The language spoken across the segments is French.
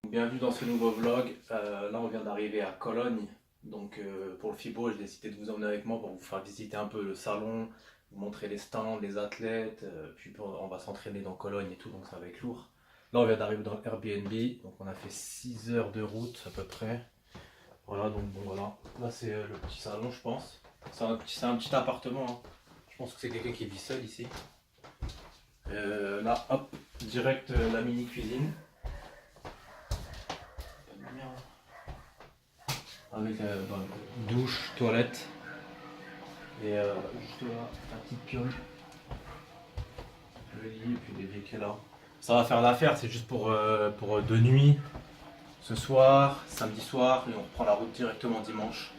Bienvenue dans ce nouveau vlog. Là on vient d'arriver à Cologne. Donc pour le FIBO, j'ai décidé de vous emmener avec moi pour vous faire visiter un peu le salon, vous montrer les stands, les athlètes, puis on va s'entraîner dans Cologne et tout, donc ça va être lourd. Là on vient d'arriver dans Airbnb, donc on a fait 6 heures de route à peu près. Voilà, donc bon voilà, là c'est le petit salon je pense. C'est un petit appartement, hein. Je pense que c'est quelqu'un qui vit seul ici. Là hop, direct la mini cuisine. Avec douche, toilette et juste là la petite piole, le lit et puis des briquets là. Ça va faire l'affaire, c'est juste pour 2 nuits, ce soir, samedi soir, et on reprend la route directement dimanche.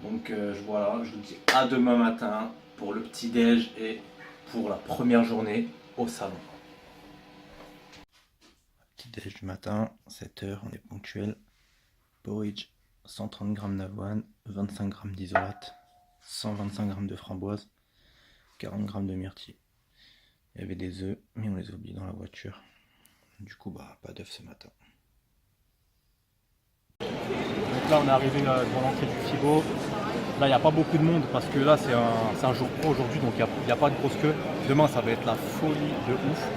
Donc voilà, je vous dis à demain matin pour le petit déj et pour la première journée au salon. Petit déj du matin, 7 h, on est ponctuel. Porridge. 130 g d'avoine, 25 g d'isolate, 125 g de framboise, 40 g de myrtille. Il y avait des œufs, mais on les a oubliés dans la voiture. Du coup, pas d'œufs ce matin. Donc là, on est arrivé devant l'entrée du FIBO. Là, il n'y a pas beaucoup de monde parce que là, c'est un jour pro aujourd'hui, donc il n'y a pas de grosse queue. Demain, ça va être la folie de ouf.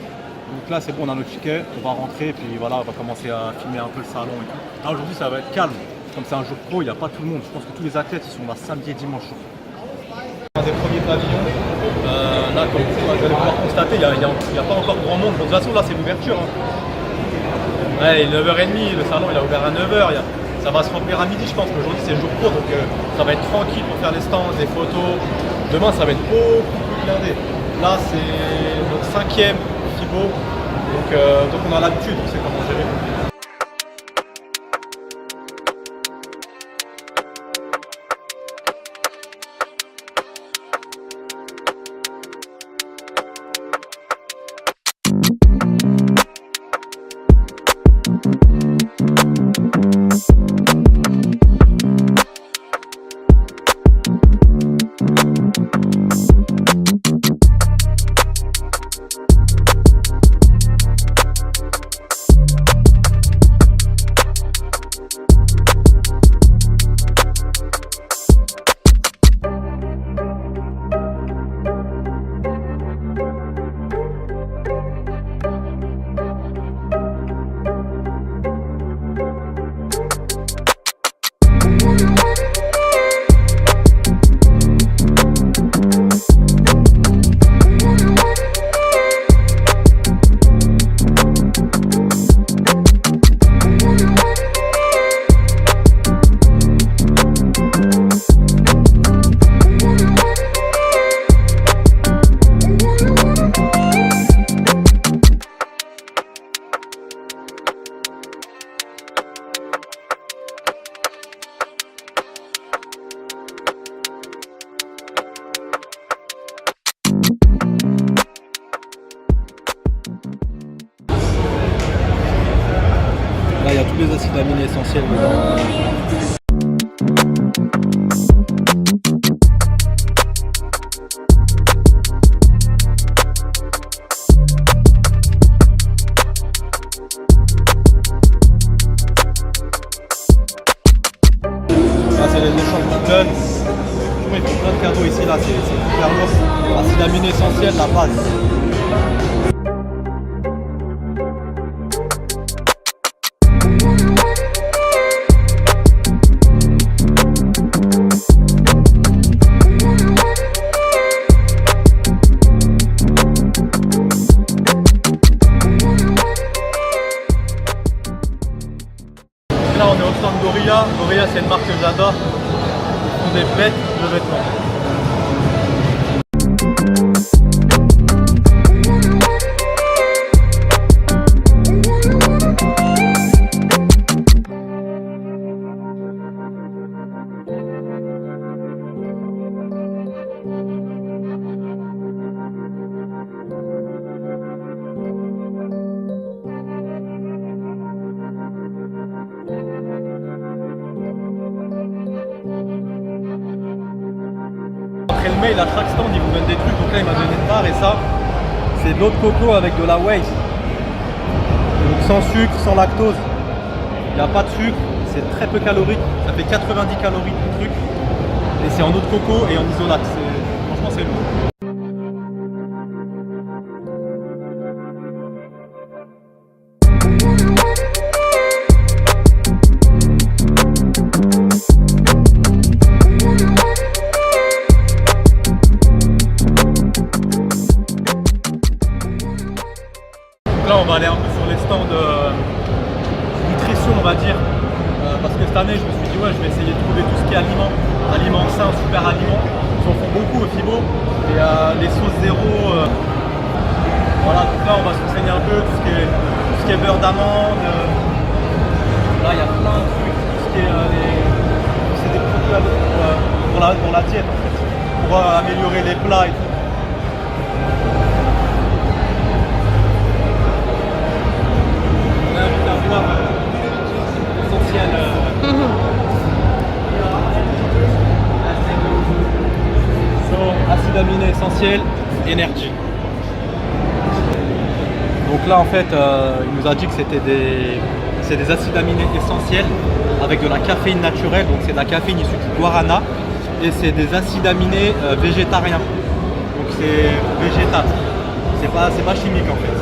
Donc là, c'est bon, on a notre ticket, on va rentrer, et puis voilà, on va commencer à filmer un peu le salon et tout. Là, aujourd'hui, ça va être calme. Comme c'est un jour pro, il n'y a pas tout le monde. Je pense que tous les athlètes ils sont là samedi et dimanche. Un des premiers pavillons, là comme vous allez pouvoir constater, il n'y a pas encore grand monde. De toute façon là c'est l'ouverture. Hein. Ouais, il est 9h30, le salon il a ouvert à 9h. Ça va se remplir à midi je pense. Aujourd'hui c'est le jour pro donc ça va être tranquille pour faire les stands, des photos. Demain ça va être beaucoup plus blindé. Là c'est notre 5e FIBO. Donc on a l'habitude, on sait comment gérer. Là, il y a tous les acides aminés essentiels dedans. Là, c'est les échanges de donnent. Ils font plein de cadeaux ici, là, c'est hyper lourd. Acides aminés essentiels, la base. Là on est au stand Gorilla. Gorilla c'est une marque que j'adore. Ils font des bêtes de vêtements. Après le mail, à chaque stand, ils vous donnent des trucs. Donc là, il m'a donné une barre et ça, c'est de l'eau de coco avec de la Waze. sans sucre, sans lactose. Il n'y a pas de sucre, c'est très peu calorique. Ça fait 90 calories le truc. Et c'est en eau de coco et en isolate. Franchement, c'est lourd. Là, on va aller un peu sur les stands nutrition, on va dire. Parce que cette année, je me suis dit, ouais, je vais essayer de trouver tout ce qui est aliments sains, super aliments. Ils en font beaucoup au Fibo. Et les sauces zéro. Voilà, donc là, on va se renseigner un peu tout ce qui est beurre d'amande. Là, il y a plein de trucs. Tout ce qui est c'est des produits pour la diète, en fait. Pour améliorer les plats et tout. Acides aminés essentiels, énergie. Donc là en fait il nous a dit que c'est des acides aminés essentiels avec de la caféine naturelle, donc c'est de la caféine issue du guarana et c'est des acides aminés végétariens. Donc c'est végétal. C'est pas chimique en fait.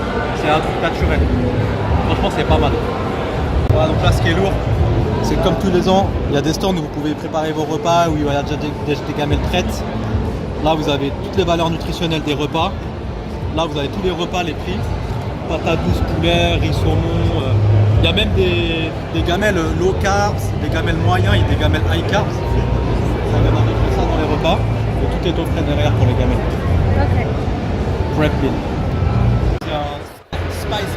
C'est un truc naturel. Franchement c'est pas mal. Voilà, donc là ce qui est lourd, c'est que comme tous les ans, il y a des stands où vous pouvez préparer vos repas, où il y a déjà des gamelles prêtes. Là vous avez toutes les valeurs nutritionnelles des repas. Là vous avez tous les repas, les prix. Patates douces, poulet, riz, saumon. Il y a même des gamelles low carbs, des gamelles moyens et des gamelles high carbs. Ça va avec ça dans les repas. Et tout est offert derrière pour les gamelles. Ok. Prep meal. C'est un spice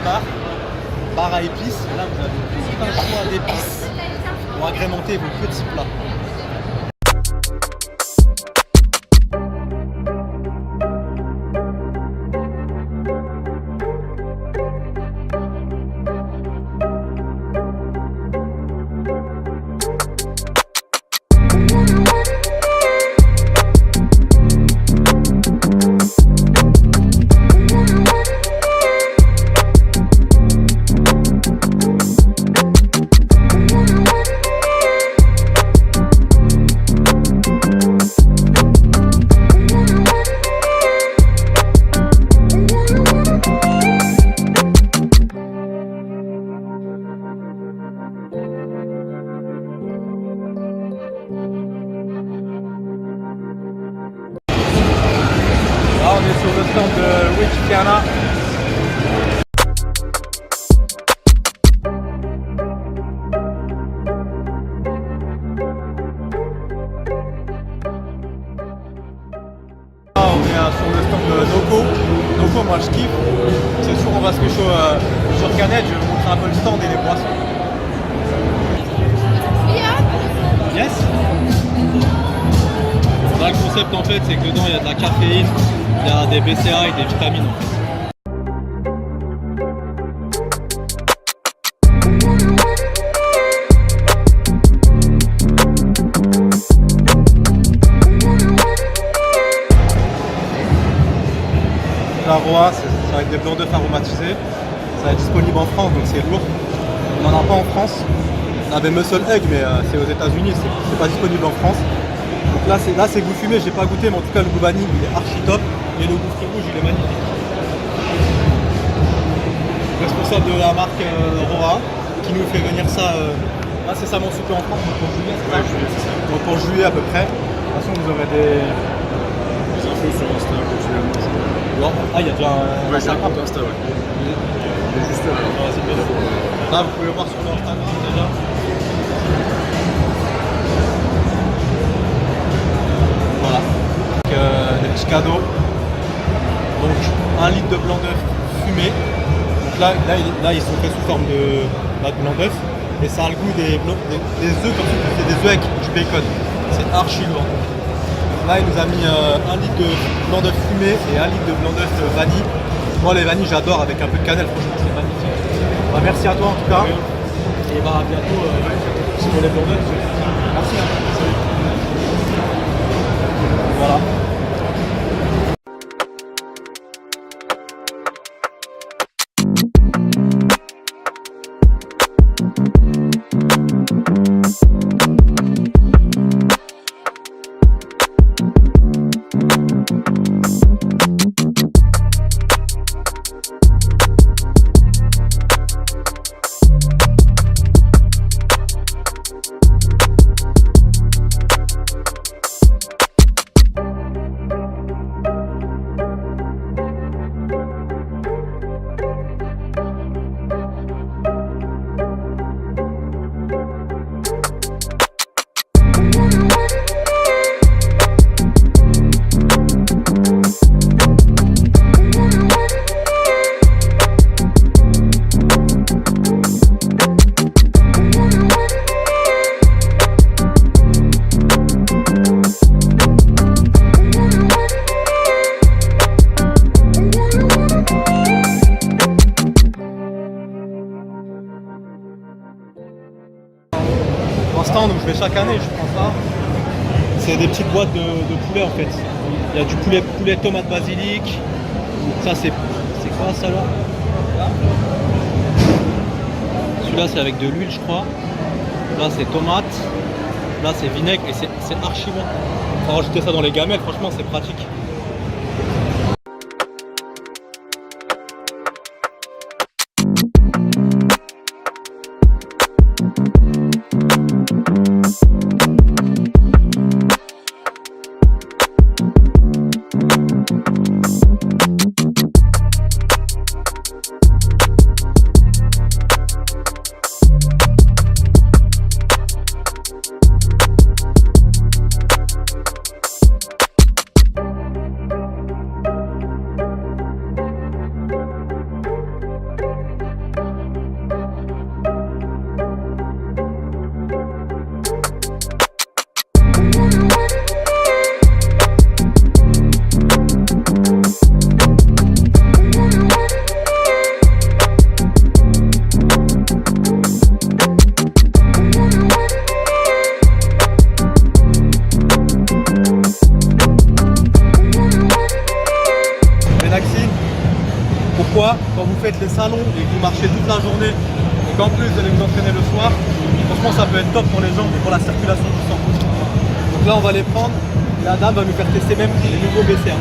bar à épices. Là vous avez tout un choix d'épices pour agrémenter vos petits plats. On est sur le stand de Wichitiana. On est sur le stand de Noko. Noko, moi je kiffe. C'est sûr, on va se pécho sur Canette. Je vais vous montrer un peu le stand et les boissons. Yes. Là, le concept en fait, c'est que dedans il y a de la caféine, il y a des BCA et des vitamines. La Roa, ça va être des blancs d'œufs aromatisés. Ça va être disponible en France, donc c'est lourd. On n'en a pas en France. On avait Muscle Egg, mais c'est aux États-Unis, c'est pas disponible en France. Donc là c'est goût fumé, j'ai pas goûté, mais en tout cas le goût vanille il est archi top et le goût fruit rouge il est magnifique. Responsable de la marque Roa qui nous fait venir ça incessamment sous peu en France pour juillet, c'est ça? Donc pour juillet à peu près. De toute façon vous aurez des infos sur Insta continuellement. Ah il y a déjà un Instagram. Insta ouais. Juste là vous pouvez voir sur leur Instagram déjà. Voilà, des petits cadeaux. Donc 1 litre de blanc d'œuf fumé. Donc là ils sont faits sous forme de blanc d'œuf et ça a le goût des œufs comme si c'était des œufs avec du bacon. C'est archi lourd. Là il nous a mis 1 litre de blanc d'œuf fumé et 1 litre de blanc d'œuf vanille. Moi les vanilles j'adore avec un peu de cannelle, franchement c'est magnifique. Bah, merci à toi en tout cas. Et bah à bientôt pour les blancs d'œuf. Merci. Voilà. chaque année, je prends ça. C'est des petites boîtes de poulet en fait. Il y a du poulet tomate basilic. Ça c'est quoi ça là? Celui-là c'est avec de l'huile je crois. Là c'est tomate. Là c'est vinaigre et c'est archi bon. On va rajouter ça dans les gamelles, franchement c'est pratique. Pourquoi quand vous faites les salons et que vous marchez toute la journée et qu'en plus vous allez vous entraîner le soir, franchement ça peut être top pour les jambes et pour la circulation du sang. Donc là on va les prendre et la dame va nous faire tester même les nouveaux BCA.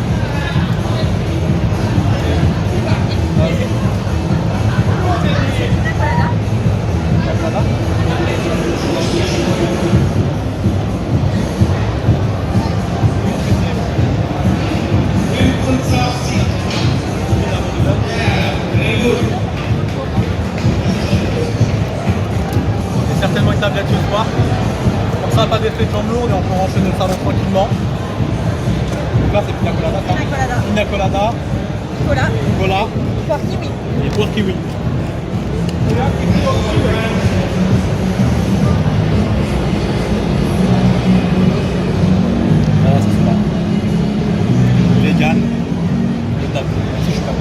Et certainement une tablette ce soir. Comme ça, pas d'effet de jambes lourdes et on peut enchaîner le salon tranquillement. Donc là, c'est pina colada. Pina colada. Cola. Poire kiwi. Et poire kiwi. Voilà, c'est ça. Vegan. Le top. C'est super.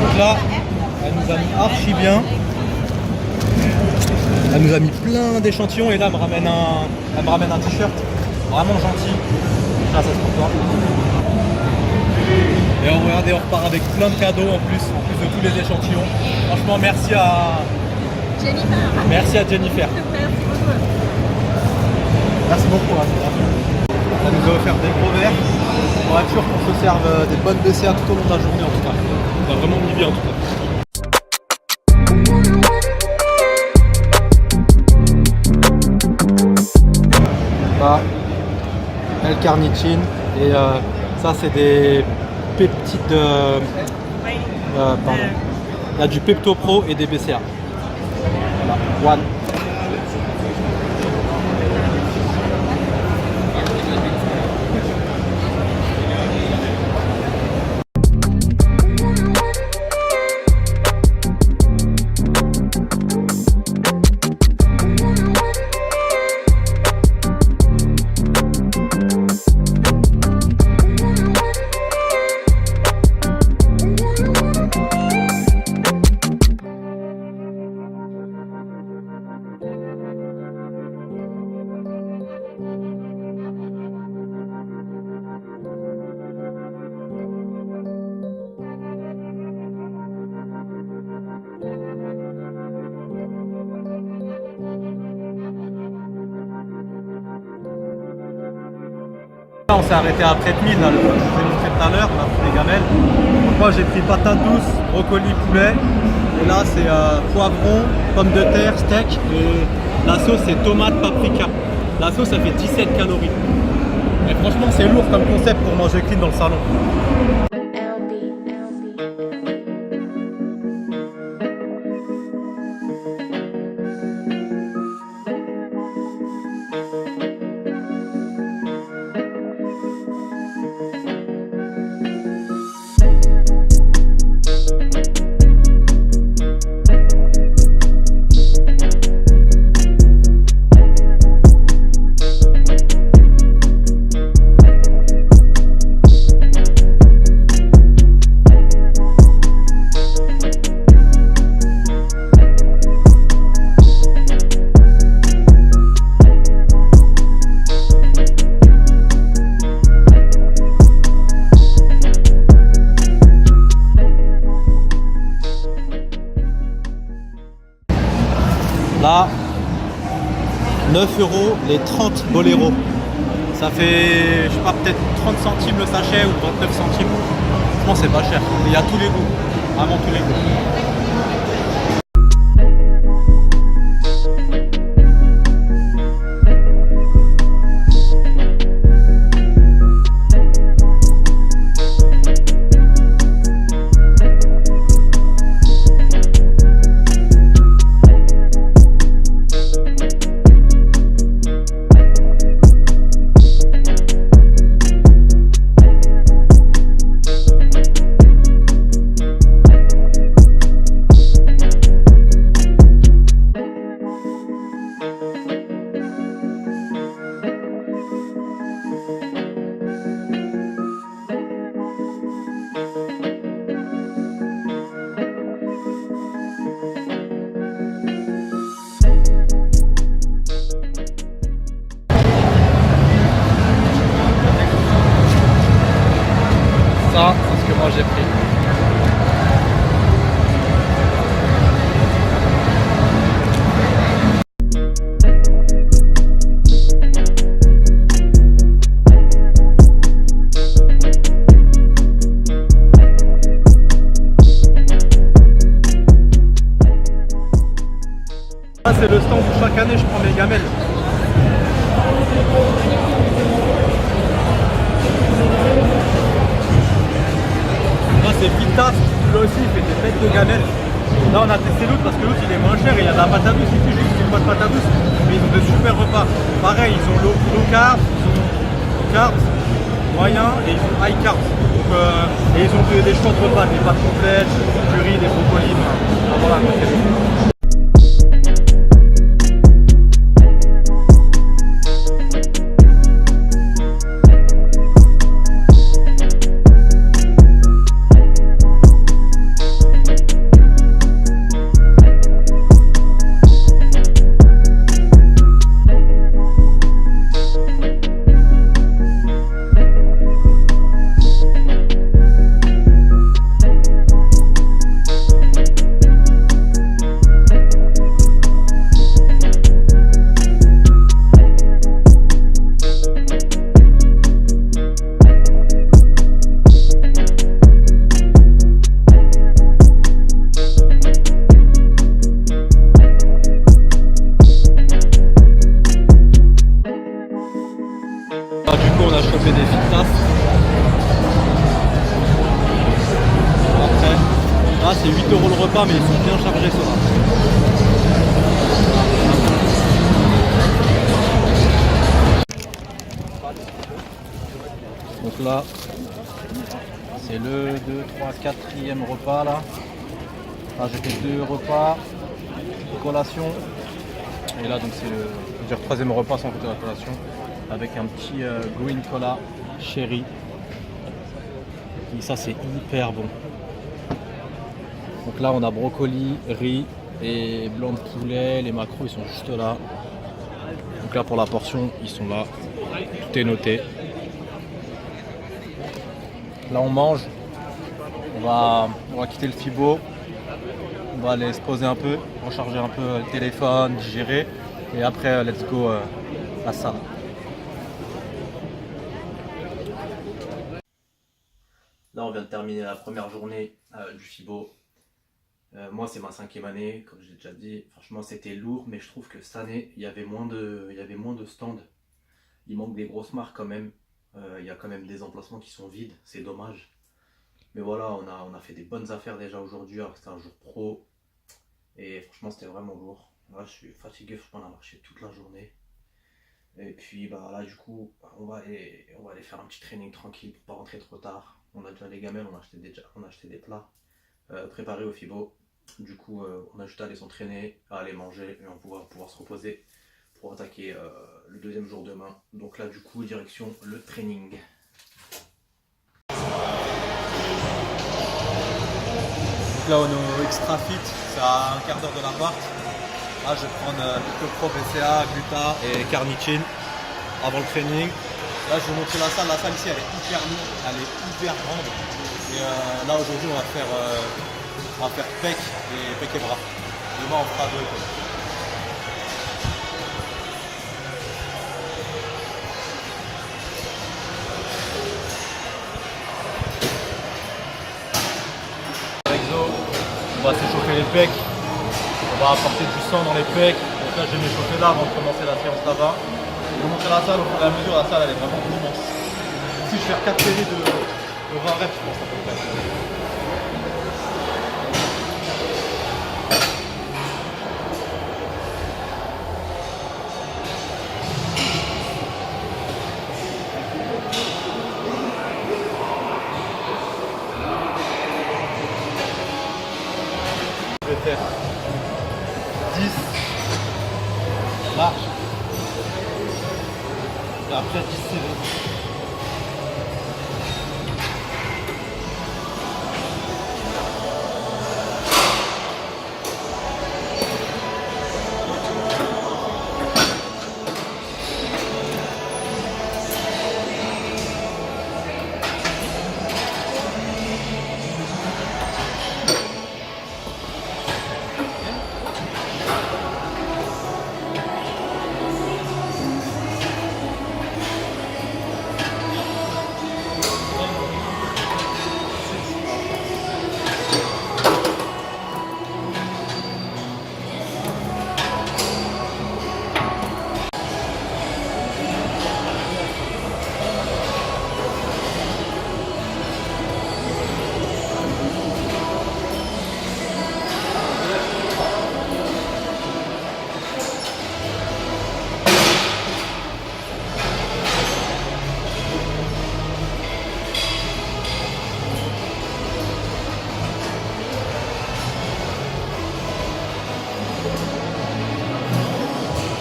Donc là, elle nous a mis archi bien. Elle nous a mis plein d'échantillons et là elle me ramène un t-shirt vraiment gentil. Là ça se pour toi. Et regardez, on repart avec plein de cadeaux en plus de tous les échantillons. Franchement merci à Jennifer. Merci à Jennifer. Merci beaucoup. Elle nous a offert des gros verres pour être sûr qu'on se serve des bonnes BCA tout au long de la journée en tout cas. Ça a vraiment mis bien en tout cas. Ça, L-carnitine et ça c'est des peptides pardon. Il y a du Pepto Pro et des BCA. Voilà. One. On s'est arrêté à près de 1000 là, je vous ai montré tout à l'heure, on a pris des gamelles. Donc moi j'ai pris patate douce, brocoli, poulet. Et là c'est poivron, pommes de terre, steak. Et la sauce c'est tomate, paprika. La sauce elle fait 17 calories. Et franchement c'est lourd comme concept pour manger clean dans le salon. 9 € les 30 boléros. Ça fait, je sais pas, peut-être 30 centimes le sachet ou 29 centimes. Franchement, c'est pas cher. Il y a tous les goûts, vraiment tous les goûts. Ça, c'est ce que moi j'ai pris. Ça, c'est le stand où chaque année je prends mes gamelles. C'est Vitas, lui aussi il fait des bêtes de gamelles. Là on a testé l'autre parce que l'autre il est moins cher et il y a de la pâte à douce ici, juste une pas de pâte à douce, mais ils ont de super repas. Pareil, ils ont low carb, ils ont carbs, moyen et ils ont high carb. Donc, et ils ont des choix de repas, des pâtes complètes, du riz, des brocolis, voilà. On a chopé des Vitas. Après, là c'est 8 € le repas, mais ils sont bien chargés ceux-là. Donc là, c'est le 2, 3, 4e repas là. Là j'ai fait 2 repas, collation. Et là donc c'est le 3e repas sans compter la collation. Avec un petit green cola cherry. Et ça c'est hyper bon. Donc là on a brocoli, riz et blanc de poulet. Les macros ils sont juste là. Donc là pour la portion ils sont là. Tout est noté. Là on mange. On va quitter le Fibo. On va aller se poser un peu, recharger un peu le téléphone, digérer. Et après let's go la salle. Là, on vient de terminer la première journée du Fibo. Moi, c'est ma 5e année, comme je l'ai déjà dit. Franchement, c'était lourd, mais je trouve que cette année, il y avait moins de stands. Il manque des grosses marques quand même. Il y a quand même des emplacements qui sont vides, c'est dommage. Mais voilà, on a fait des bonnes affaires déjà aujourd'hui, alors que c'était un jour pro. Et franchement, c'était vraiment lourd. Là, je suis fatigué, franchement, on a marché toute la journée. Et puis bah là du coup on va aller faire un petit training tranquille pour pas rentrer trop tard. On a déjà les gamelles, on a acheté des plats préparés au Fibo. Du coup on a juste à aller s'entraîner, à aller manger et on va pouvoir se reposer pour attaquer le 2e jour demain. Donc là du coup direction le training. Donc là on est au Extra Fit, c'est à un quart d'heure de l'appart. Là je vais prendre Pro BCA, Gluta et Carnitine avant le training. Là je vais vous montrer la salle ici elle est hyper lourde, elle est hyper grande. Et là aujourd'hui on va faire pec et bras. Demain on fera 2. chauffer les pecs. On va apporter du sang dans les pecs. Donc là, je vais m'échauffer là avant de commencer la séance là-bas. Je vais montrer la salle au fur et à mesure. La salle, elle est vraiment immense. Si je fais 4 séries de 20 reps, je pense à peu près. Je vais faire 10 larges et après 10 serrés.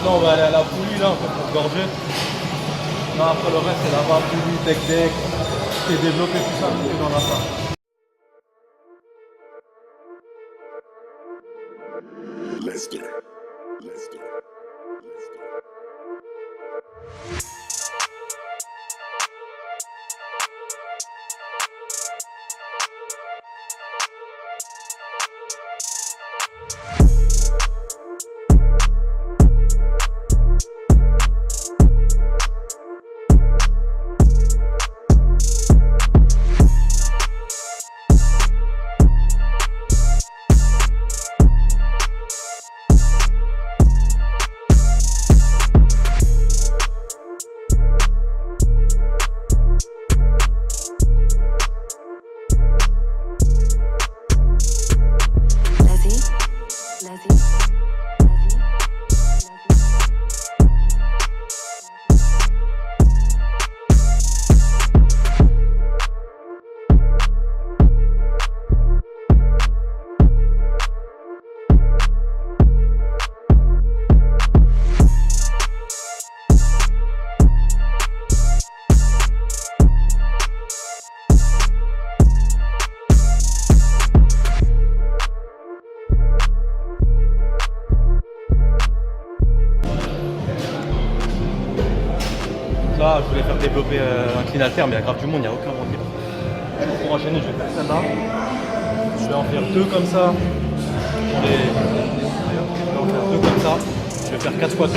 Là on va aller à la poulie là, pour gorger. Là après le reste c'est la barre poulie, deck, c'est développer tout ça dans la salle. Let's go. Let's go. Là, je voulais faire développer un clean halter, mais il y a grave du monde, il n'y a aucun motif. Pour enchaîner, je vais faire celle-là. Je vais en faire 2 comme ça. Je vais en faire 2 comme ça. Je vais faire 4 squats.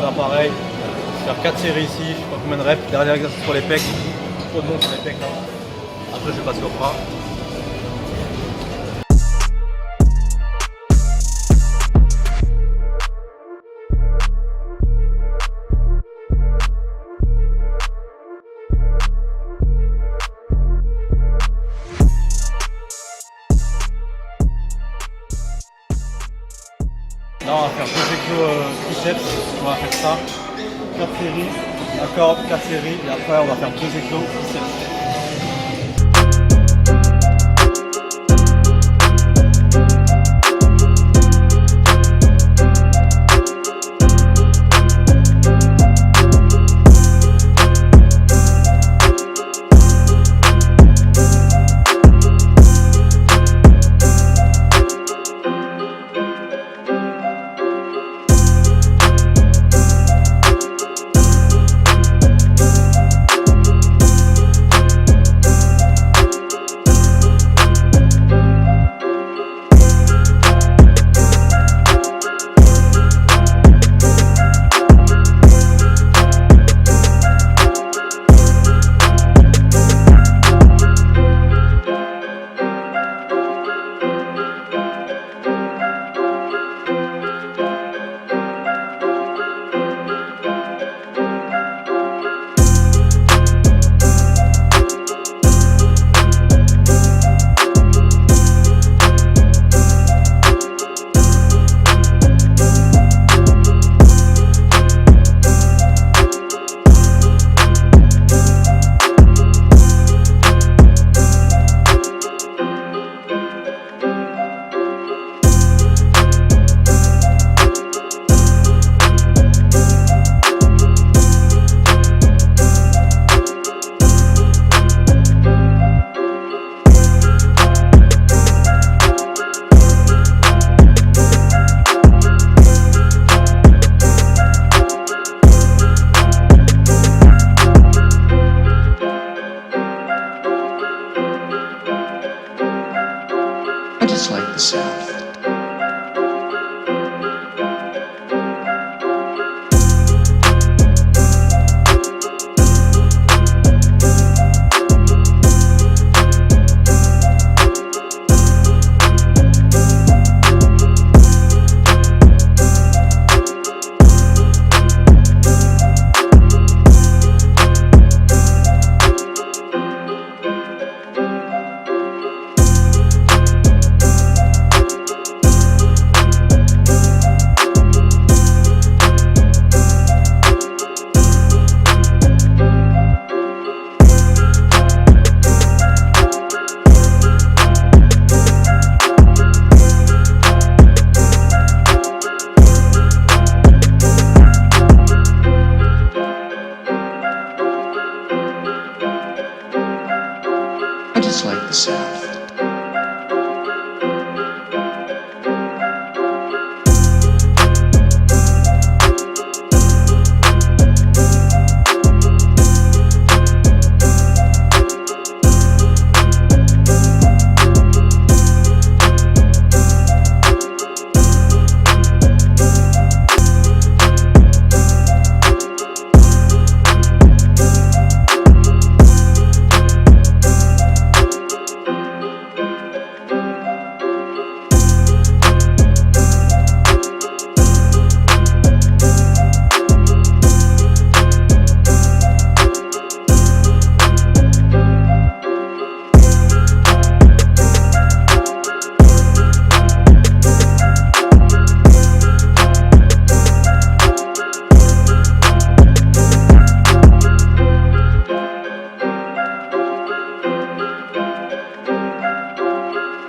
là pareil, faire 4 séries ici, je sais pas combien de reps, dernier exercice pour les pecs, trop de monde sur les pecs là. Après je vais passer au bras. Là on va faire 2 exos triceps, on va faire ça, 4 séries, d'accord, 4 séries et après on va faire 2 exos biceps. just like the sound. I just like the sound.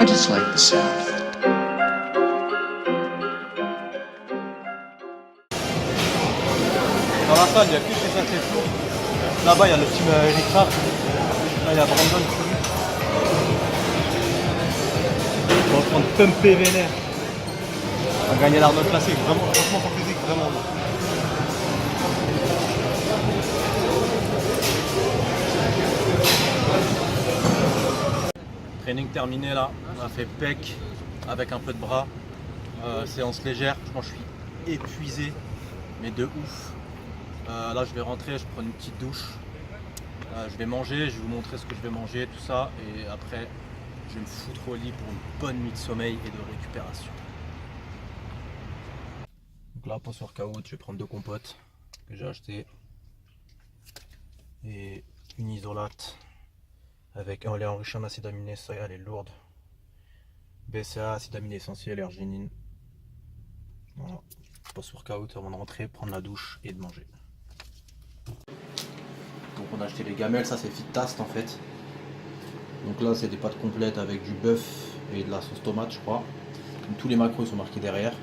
I just like the sound. Dans la salle, il n'y a que des athlètes lourds. Là-bas, il y a le team Eric Raff. Là, il y a Brandon. Ils sont en train de pumper vénère. On va gagner l'Arnold Classic. Vraiment, franchement, son physique, vraiment. Training terminé là. On a fait pec avec un peu de bras. Séance légère. Je pense que je suis épuisé. mais de ouf. Là je vais rentrer, je prends une petite douche. Je vais manger, je vais vous montrer ce que je vais manger, tout ça, et après je vais me foutre au lit pour une bonne nuit de sommeil et de récupération. Donc là, post workout, je vais prendre 2 compotes que j'ai achetées et une isolate avec un lait enrichi en acides aminés, ça elle est lourde. BCA, acides aminés essentiels et arginine. Voilà, post workout avant de rentrer, prendre la douche et de manger. Donc on a acheté les gamelles, ça c'est Fittast en fait. Donc là c'est des pâtes complètes avec du bœuf et de la sauce tomate je crois. Donc, tous les macros sont marqués derrière.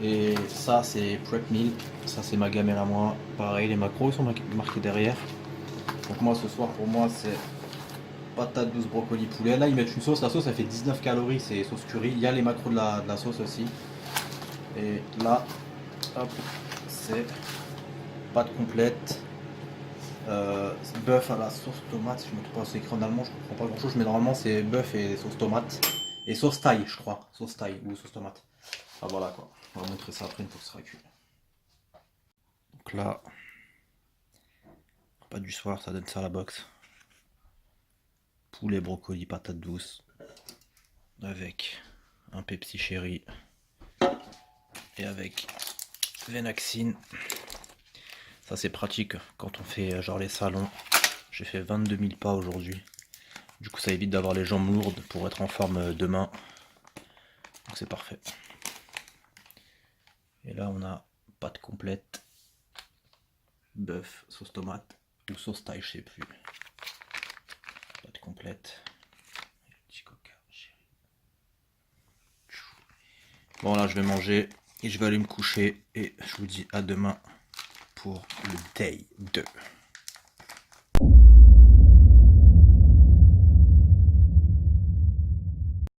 Et ça c'est Prep Meal, ça c'est ma gamelle à moi. Pareil, les macros sont marqués derrière. Donc moi ce soir pour moi c'est patate douce, brocoli, poulet. Là ils mettent une sauce, la sauce elle fait 19 calories, c'est sauce curry. Il y a les macros de la sauce aussi. Et là, hop, c'est pâte complète. Bœuf à la sauce tomate, si je me trompe pas, c'est écrit en allemand, je comprends pas grand chose, mais normalement c'est bœuf et sauce tomate. Et sauce thaï, je crois, sauce thaï ou sauce tomate. Ah voilà quoi, on va montrer ça après une fois que ce sera cuit. Donc là, pas du soir, ça donne ça à la box. Poulet, brocoli, patate douce, avec un Pepsi Cherry et avec Venaxine. Ça c'est pratique quand on fait genre les salons. J'ai fait 22 000 pas aujourd'hui. Du coup ça évite d'avoir les jambes lourdes pour être en forme demain. Donc c'est parfait. Et là on a pâte complète, bœuf, sauce tomate ou sauce thaï, je sais plus. Pâte complète. Petit coca, chérie. Bon là je vais manger et je vais aller me coucher et je vous dis à demain pour le day 2.